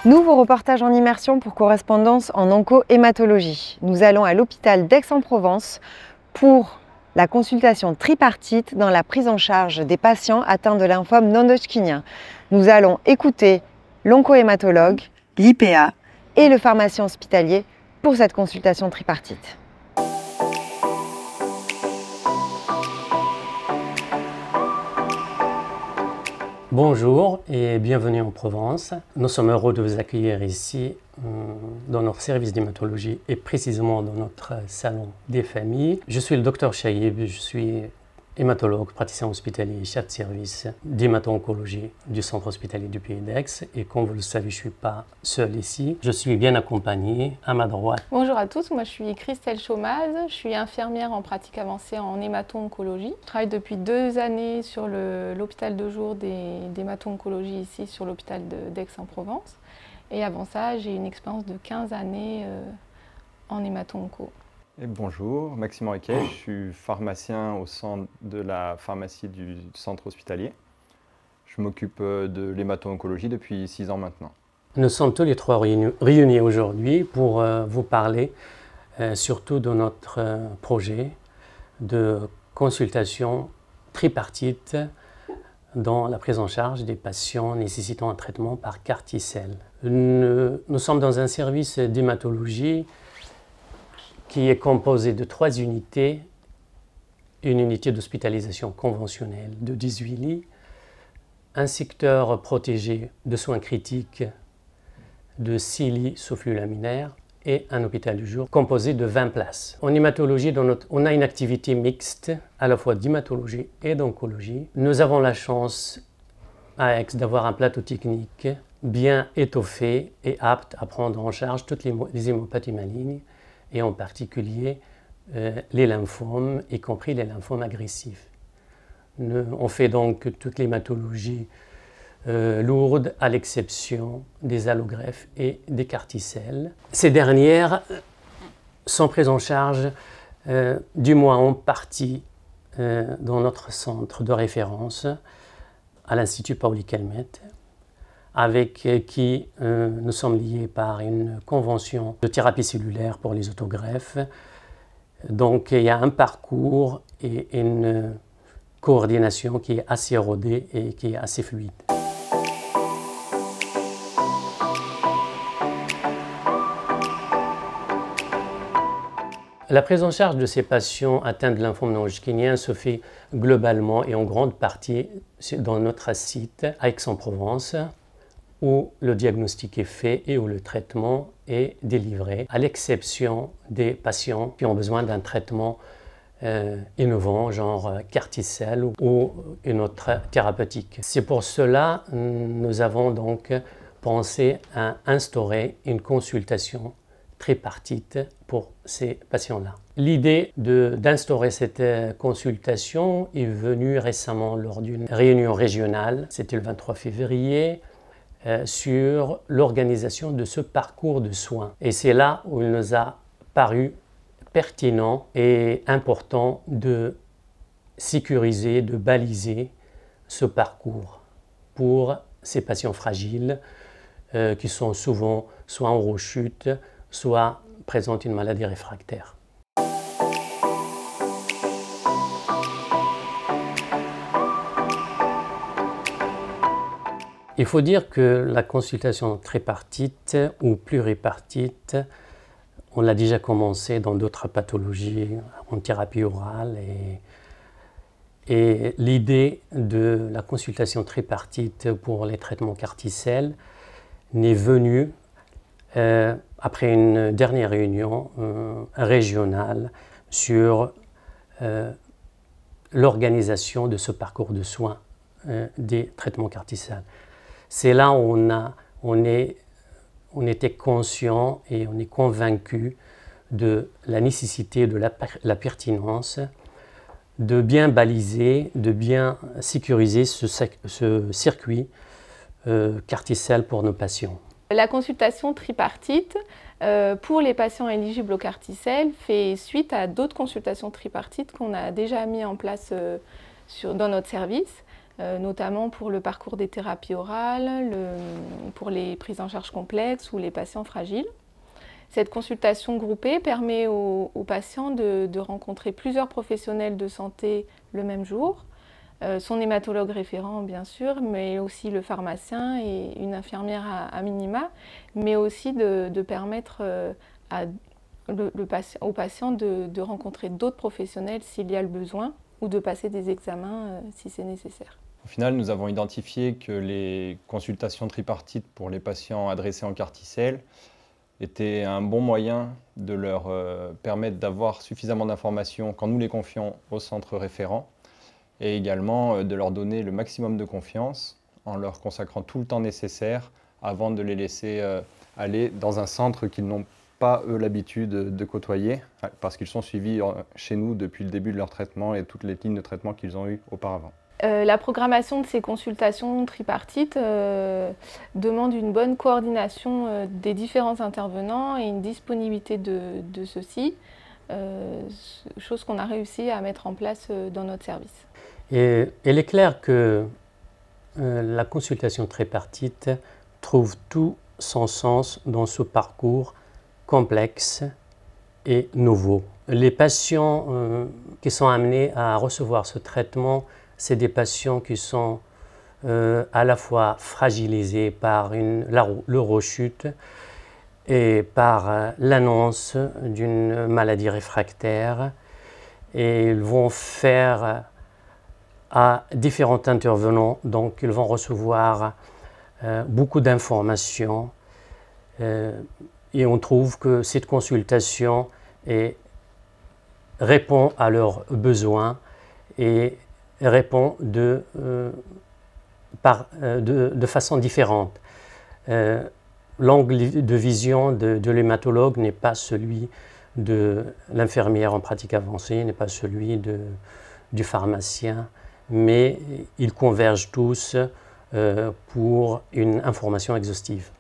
Nouveau reportage en immersion pour correspondance en onco-hématologie. Nous allons à l'hôpital d'Aix-en-Provence pour la consultation tripartite dans la prise en charge des patients atteints de lymphome non-Hodgkinien. Nous allons écouter l'onco-hématologue, l'IPA et le pharmacien hospitalier pour cette consultation tripartite. Bonjour et bienvenue en Provence. Nous sommes heureux de vous accueillir ici dans notre service d'hématologie et précisément dans notre salon des familles. Je suis le docteur Chaïb, je suis hématologue, praticien hospitalier, chef de service d'hémato-oncologie du centre hospitalier du Pays d'Aix. Et comme vous le savez, je ne suis pas seul ici, je suis bien accompagné à ma droite. Bonjour à tous, moi je suis Christelle Chaumaz, je suis infirmière en pratique avancée en hémato-oncologie. Je travaille depuis 2 années sur l'hôpital de jour d'hémato-oncologie ici sur l'hôpital d'Aix-en-Provence. Et avant ça, j'ai une expérience de 15 années en hémato-onco. Et bonjour, Maxime Riquet, je suis pharmacien au centre de la pharmacie du centre hospitalier. Je m'occupe de l'hémato-oncologie depuis 6 ans maintenant. Nous sommes tous les trois réunis aujourd'hui pour vous parler surtout de notre projet de consultation tripartite dans la prise en charge des patients nécessitant un traitement par CAR T-cell. Nous sommes dans un service d'hématologie qui est composé de 3 unités, une unité d'hospitalisation conventionnelle de 18 lits, un secteur protégé de soins critiques de 6 lits sous flux laminaire et un hôpital du jour composé de 20 places. En hématologie, on a une activité mixte à la fois d'hématologie et d'oncologie. Nous avons la chance à Aix d'avoir un plateau technique bien étoffé et apte à prendre en charge toutes les hémopathies malignes et en particulier les lymphomes, y compris les lymphomes agressifs. On fait donc toute l'hématologie lourde, à l'exception des allogreffes et des CAR T-cell. Ces dernières sont prises en charge du moins en partie dans notre centre de référence à l'Institut Paoli-Calmettes, avec qui nous sommes liés par une convention de thérapie cellulaire pour les autogreffes. Donc il y a un parcours et une coordination qui est assez rodée et qui est assez fluide. La prise en charge de ces patients atteints de lymphome non-Hodgkinien se fait globalement et en grande partie dans notre site à Aix-en-Provence, où le diagnostic est fait et où le traitement est délivré, à l'exception des patients qui ont besoin d'un traitement innovant, genre CAR T-cell ou une autre thérapeutique. C'est pour cela que nous avons donc pensé à instaurer une consultation tripartite pour ces patients-là. L'idée d'instaurer cette consultation est venue récemment lors d'une réunion régionale, c'était le 23 février, sur l'organisation de ce parcours de soins. Et c'est là où il nous a paru pertinent et important de sécuriser, de baliser ce parcours pour ces patients fragiles qui sont souvent soit en rechute, soit présentent une maladie réfractaire. Il faut dire que la consultation tripartite ou pluripartite, on l'a déjà commencé dans d'autres pathologies, en thérapie orale. Et l'idée de la consultation tripartite pour les traitements CAR T-cell n'est venue après une dernière réunion régionale sur l'organisation de ce parcours de soins des traitements CAR T-cell. C'est là où on était conscient et on est convaincu de la nécessité, de la pertinence de bien baliser, de bien sécuriser ce circuit CAR T-cell pour nos patients. La consultation tripartite pour les patients éligibles au CAR T-cell fait suite à d'autres consultations tripartites qu'on a déjà mis en place dans notre service. notamment pour le parcours des thérapies orales, pour les prises en charge complexes ou les patients fragiles. Cette consultation groupée permet aux patients de rencontrer plusieurs professionnels de santé le même jour, son hématologue référent bien sûr, mais aussi le pharmacien et une infirmière à minima, mais aussi de permettre aux patients de rencontrer d'autres professionnels s'il y a le besoin ou de passer des examens si c'est nécessaire. Au final, nous avons identifié que les consultations tripartites pour les patients adressés en CAR-T-cell étaient un bon moyen de leur permettre d'avoir suffisamment d'informations quand nous les confions au centre référent et également de leur donner le maximum de confiance en leur consacrant tout le temps nécessaire avant de les laisser aller dans un centre qu'ils n'ont pas, eux, l'habitude de côtoyer parce qu'ils sont suivis chez nous depuis le début de leur traitement et toutes les lignes de traitement qu'ils ont eues auparavant. La programmation de ces consultations tripartites demande une bonne coordination des différents intervenants et une disponibilité de ceux-ci, chose qu'on a réussi à mettre en place dans notre service. Et il est clair que la consultation tripartite trouve tout son sens dans ce parcours complexe et nouveau. Les patients qui sont amenés à recevoir ce traitement, c'est des patients qui sont à la fois fragilisés par le rechute et par l'annonce d'une maladie réfractaire. Et ils vont faire à différents intervenants, donc ils vont recevoir beaucoup d'informations et on trouve que cette consultation répond à leurs besoins et répond de façon différente. L'angle de vision de l'hématologue n'est pas celui de l'infirmière en pratique avancée, n'est pas celui du pharmacien, mais ils convergent tous pour une information exhaustive.